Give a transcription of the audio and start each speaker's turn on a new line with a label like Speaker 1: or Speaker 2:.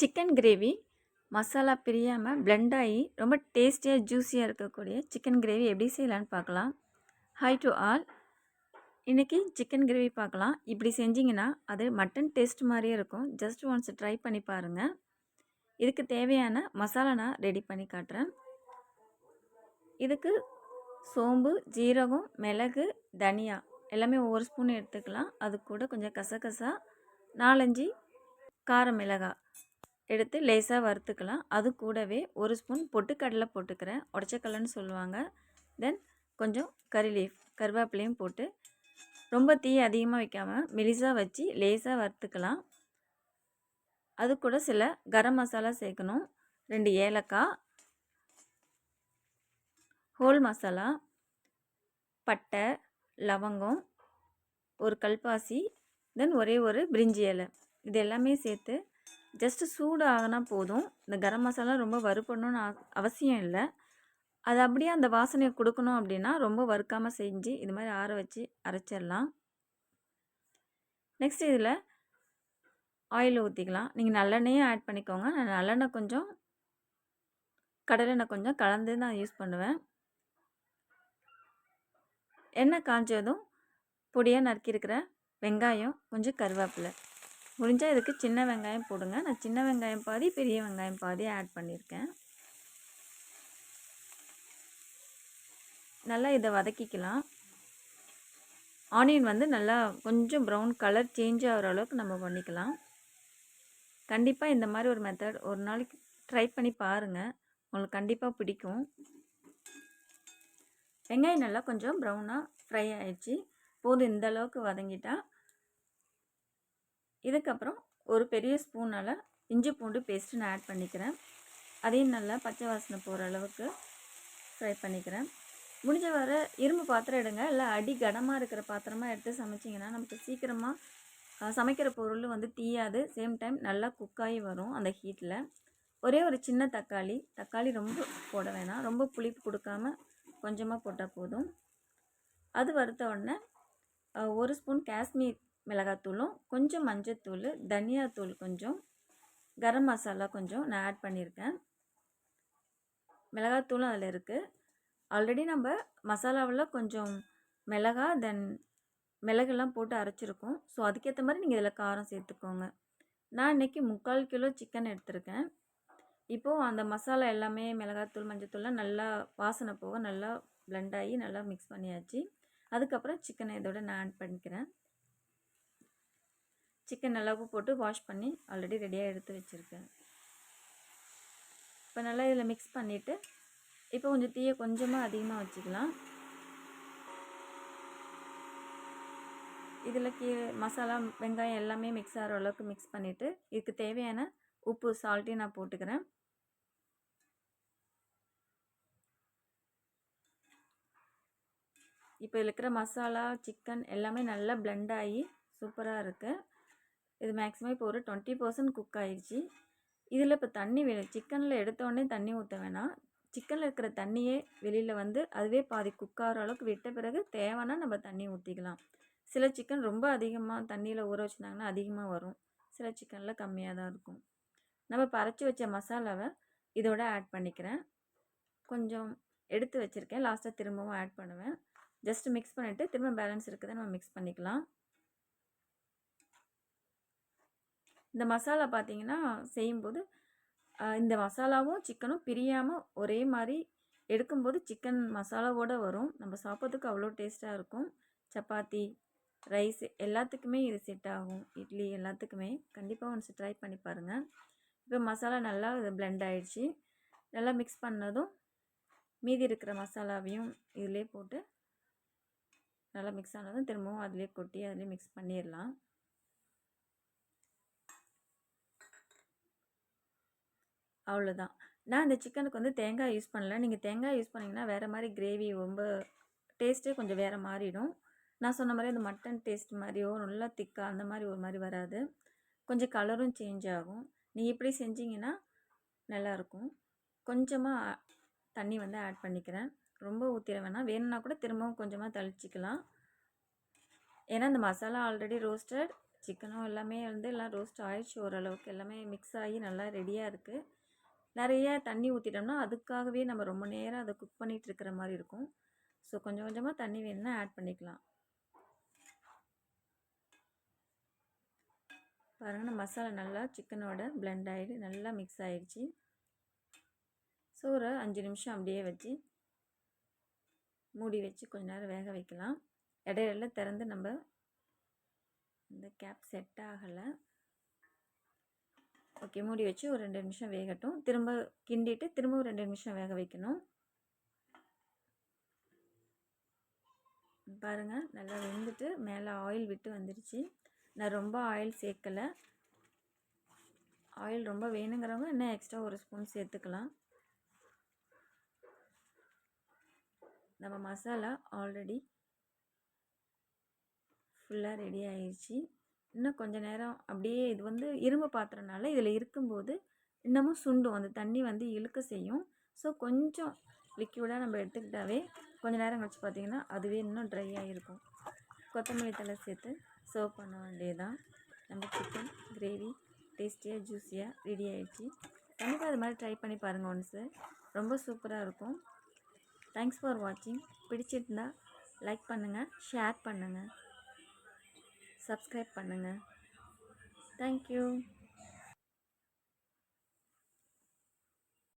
Speaker 1: Chicken gravy masala பிரியாமல் blend ஆகி ரொம்ப டேஸ்டியாக ஜூஸியாக இருக்கக்கூடிய சிக்கன் கிரேவி எப்படி செய்யலான்னு பார்க்கலாம். Hi to all. இன்றைக்கி சிக்கன் கிரேவி பார்க்கலாம். இப்படி செஞ்சிங்கன்னா அது மட்டன் டேஸ்ட் மாதிரியே இருக்கும். ஜஸ்ட் ஒன்ஸ் ட்ரை பண்ணி பாருங்கள். இதுக்கு தேவையான மசாலா நான் ரெடி பண்ணி காட்டுறேன். இதுக்கு சோம்பு, ஜீரகம், மிளகு, தனியா எல்லாமே ஒவ்வொரு ஸ்பூன் எடுத்துக்கலாம். அது கூட கொஞ்சம் கசகசா, 4-5 கார மிளகாய் எடுத்து லேசாக வறுத்துக்கலாம். அது கூடவே ஒரு ஸ்பூன் பொட்டுக்கடலை போட்டுக்கிறேன், உடச்சக்கடலைன்னு சொல்லுவாங்க. தென் கொஞ்சம் கறி லீஃப், கருவேப்பிலையும் போட்டு ரொம்ப தீ அதிகமாக வைக்காமல் மெலிசாக வச்சு லேசாக வறுத்துக்கலாம். அது கூட சில கரம் மசாலா சேர்க்கணும். 2 ஏலக்காய், ஹோல் மசாலா, பட்டை, லவங்கம், ஒரு கல்பாசி, தென் ஒரே ஒரு பிரிஞ்சி இலை, இது எல்லாமே சேர்த்து ஜஸ்ட்டு சூடு ஆகினா போதும். இந்த கரம் மசாலா ரொம்ப வறுப்படணும்னு அவசியம் இல்லை. அது அப்படியே அந்த வாசனையை கொடுக்கணும் அப்படின்னா ரொம்ப வறுக்காமல் செஞ்சு இது மாதிரி ஆற வச்சு அரைச்சிடலாம். நெக்ஸ்ட் இதில் ஆயில் ஊற்றிக்கலாம். நீங்கள் நல்லெண்ணெயும் ஆட் பண்ணிக்கோங்க. நான் நல்லெண்ணெய் கொஞ்சம், கடலெண்ணெய் கொஞ்சம் கலந்து நான் யூஸ் பண்ணுவேன். எண்ணெய் காஞ்சதும் பொடியாக நறுக்கியிருக்கிற வெங்காயம், கொஞ்சம் கருவேப்பிலை, முடிஞ்சால் இதுக்கு சின்ன வெங்காயம் போடுங்க. நான் சின்ன வெங்காயம் பாதி, பெரிய வெங்காயம் பாதி ஆட் பண்ணியிருக்கேன். நல்லா இதை வதக்கிக்கலாம். ஆனியன் வந்து நல்லா கொஞ்சம் ப்ரௌன் கலர் சேஞ்ச் ஆகிற அளவுக்கு நம்ம பண்ணிக்கலாம். கண்டிப்பாக இந்த மாதிரி ஒரு மெத்தட் ஒரு நாளைக்கு ட்ரை பண்ணி பாருங்கள், உங்களுக்கு கண்டிப்பாக பிடிக்கும். வெங்காயம் நல்லா கொஞ்சம் ப்ரௌனாக ஃப்ரை ஆகிடுச்சு, போதும். இந்த அளவுக்கு வதங்கிட்டா இதுக்கப்புறம் ஒரு பெரிய ஸ்பூனால் இஞ்சி பூண்டு பேஸ்ட்டு நான் ஆட் பண்ணிக்கிறேன். அதையும் நல்லா பச்சை வாசனை போகிற அளவுக்கு ஃப்ரை பண்ணிக்கிறேன். முடிஞ்ச வர இரும்பு பாத்திரம் எடுங்க, இல்லை அடி கனமாக இருக்கிற பாத்திரமாக எடுத்து சமைச்சிங்கன்னா நமக்கு சீக்கிரமாக சமைக்கிற பொருள் வந்து தீயாது. சேம் டைம் நல்லா குக்காகி வரும் அந்த ஹீட்டில். ஒரே ஒரு சின்ன தக்காளி ரொம்ப போட வேணாம், ரொம்ப புளிப்பு கொடுக்காம கொஞ்சமாக போட்டால் போதும். அது வறுத்த உடனே ஒரு ஸ்பூன் காஷ்மீர் மிளகாத்தூளும், கொஞ்சம் மஞ்சத்தூள், தனியாத்தூள் கொஞ்சம், கரம் மசாலா கொஞ்சம் நான் ஆட் பண்ணியிருக்கேன். மிளகாத்தூளும் அதில் இருக்குது. ஆல்ரெடி நம்ம மசாலாவில் கொஞ்சம் மிளகா தென் மிளகெல்லாம் போட்டு அரைச்சிருக்கோம். ஸோ அதுக்கேற்ற மாதிரி நீங்கள் இதில் காரம் சேர்த்துக்கோங்க. நான் இன்றைக்கி 3/4 கிலோ சிக்கன் எடுத்திருக்கேன். இப்போது அந்த மசாலா எல்லாமே மிளகாத்தூள், மஞ்சத்தூள்லாம் நல்லா வாசனை போக நல்லா பிளெண்ட் ஆகி நல்லா மிக்ஸ் பண்ணியாச்சு. அதுக்கப்புறம் சிக்கனை இதோட நான் ஆட் பண்ணிக்கிறேன். சிக்கன் நல்லா உப்பு போட்டு வாஷ் பண்ணி ஆல்ரெடி ரெடியாக எடுத்து வச்சுருக்கேன். இப்போ நல்லா இதில் மிக்ஸ் பண்ணிவிட்டு இப்போ கொஞ்சம் தீயை கொஞ்சமாக அதிகமாக வச்சுக்கலாம். இதில் மசாலா, வெங்காயம் எல்லாமே மிக்ஸ் ஆகிற அளவுக்கு மிக்ஸ் பண்ணிவிட்டு இதுக்கு தேவையான உப்பு, சால்ட்டையும் நான் போட்டுக்கிறேன். இப்போ இதில் இருக்கிற மசாலா, சிக்கன் எல்லாமே நல்லா பிளெண்ட் ஆகி சூப்பராக இருக்குது. இது மேக்ஸிமம் இப்போ ஒரு 20% குக் ஆகிடுச்சு. இதில் இப்போ தண்ணி வேணும். சிக்கனில் எடுத்தோடனே தண்ணி ஊற்ற வேணாம். சிக்கனில் இருக்கிற தண்ணியே வெளியில் வந்து அதுவே பாதி குக் ஆகிற அளவுக்கு விட்ட பிறகு தேவைன்னா நம்ம தண்ணி ஊற்றிக்கலாம். சில சிக்கன் ரொம்ப அதிகமாக தண்ணியில் ஊற வச்சுருந்தாங்கன்னா அதிகமாக வரும், சில சிக்கனில் கம்மியாக தான் இருக்கும். நம்ம பறைச்சி வச்ச மசாலாவை இதோட ஆட் பண்ணிக்கிறேன். கொஞ்சம் எடுத்து வச்சுருக்கேன், லாஸ்ட்டாக திரும்பவும் ஆட் பண்ணுவேன். ஜஸ்ட் மிக்ஸ் பண்ணிவிட்டு திரும்ப பேலன்ஸ் இருக்கிறத நம்ம மிக்ஸ் பண்ணிக்கலாம். இந்த மசாலா பார்த்திங்கன்னா செய்யும்போது இந்த மசாலாவும் சிக்கனும் பிரியாமல் ஒரே மாதிரி எடுக்கும்போது சிக்கன் மசாலாவோடு வரும். நம்ம சாப்பிட்றதுக்கு அவ்வளோ டேஸ்ட்டாக இருக்கும். சப்பாத்தி, ரைஸ் எல்லாத்துக்குமே இது செட் ஆகும். இட்லி எல்லாத்துக்குமே கண்டிப்பாக ஒன்ஸ் ட்ரை பண்ணி பாருங்கள். இப்போ மசாலா நல்லா இது பிளெண்ட் ஆகிடுச்சு. நல்லா மிக்ஸ் பண்ணதும் மீதி இருக்கிற மசாலாவையும் இதிலே போட்டு நல்லா மிக்ஸ் ஆனதும் திரும்பவும் அதிலே கொட்டி அதிலே மிக்ஸ் பண்ணிடலாம். அவ்வளோதான். நான் இந்த சிக்கனுக்கு வந்து தேங்காய் யூஸ் பண்ணல. நீங்கள் தேங்காய் யூஸ் பண்ணிங்கன்னா வேறு மாதிரி கிரேவி ரொம்ப டேஸ்ட்டே கொஞ்சம் வேறு மாறிடும். நான் சொன்ன மாதிரி அந்த மட்டன் டேஸ்ட் மாதிரியோ நல்லா திக்காக அந்த மாதிரி ஒரு மாதிரி வராது. கொஞ்சம் கலரும் சேஞ்ச் ஆகும். நீங்கள் இப்படி செஞ்சிங்கன்னா நல்லாயிருக்கும். கொஞ்சமாக தண்ணி வந்து ஆட் பண்ணிக்கிறேன். ரொம்ப ஊற்றிட வேணாம், வேணும்னா கூட திரும்பவும் கொஞ்சமாக தெளிச்சிக்கலாம். ஏன்னா இந்த மசாலா ஆல்ரெடி ரோஸ்டட், சிக்கனும் எல்லாமே வந்து எல்லாம் ரோஸ்ட் ஆயிடுச்சு ஓரளவுக்கு. எல்லாமே மிக்ஸ் ஆகி நல்லா ரெடியாக இருக்குது. நிறைய தண்ணி ஊற்றிட்டோம்னா அதுக்காகவே நம்ம ரொம்ப நேரம் அதை குக் பண்ணிகிட்டு இருக்கிற மாதிரி இருக்கும். ஸோ கொஞ்சம் கொஞ்சமாக தண்ணி வேணும்னா ஆட் பண்ணிக்கலாம். பாருங்கள், மசாலா நல்லா சிக்கனோட பிளெண்ட் ஆகிடு நல்லா மிக்ஸ் ஆகிடுச்சு. ஸோ ஒரு 5 நிமிஷம் அப்படியே வச்சு மூடி வச்சு கொஞ்ச நேரம் வேக வைக்கலாம். இடையில திறந்து நம்ம இந்த கேப் செட் ஆகலை. ஓகே, மூடி வச்சு ஒரு 2 நிமிஷம் வேகட்டும். திரும்ப கிண்டிட்டு திரும்ப ஒரு 2 நிமிஷம் வேக வைக்கணும். பாருங்கள், நல்லா வெந்துட்டு மேலே ஆயில் விட்டு வந்துடுச்சு. நான் ரொம்ப ஆயில் சேர்க்கலை. ஆயில் ரொம்ப வேணுங்கிறவங்க இன்னும் எக்ஸ்ட்ரா ஒரு ஸ்பூன் சேர்த்துக்கலாம். நம்ம மசாலா ஆல்ரெடி ஃபுல்லாக ரெடி ஆயிடுச்சு. இன்னும் கொஞ்சம் நேரம் அப்படியே இது வந்து இரும்பு பாத்திரனால இதில் இருக்கும்போது இன்னமும் சுண்டும், அந்த தண்ணி வந்து இழுக்க செய்யும். ஸோ கொஞ்சம் லிக்யூடாக நம்ம எடுத்துக்கிட்டாவே கொஞ்சம் நேரம் கழிச்சு பார்த்திங்கன்னா அதுவே இன்னும் ட்ரை ஆகிருக்கும். கொத்தமல்லி தழை சேர்த்து சர்வ் பண்ண வேண்டியதுதான். நம்ம சிக்கன் கிரேவி டேஸ்டியாக ஜூஸியாக ரெடி ஆகிடுச்சு. கண்டிப்பாக அது மாதிரி ட்ரை பண்ணி பாருங்கள் ஒன்ஸு. ரொம்ப சூப்பராக இருக்கும். தேங்க்ஸ் ஃபார் வாட்சிங். பிடிச்சிருந்தா லைக் பண்ணுங்கள், ஷேர் பண்ணுங்கள், சப்ஸ்கிரைப் பண்ணுங்கள். தேங்க்யூ.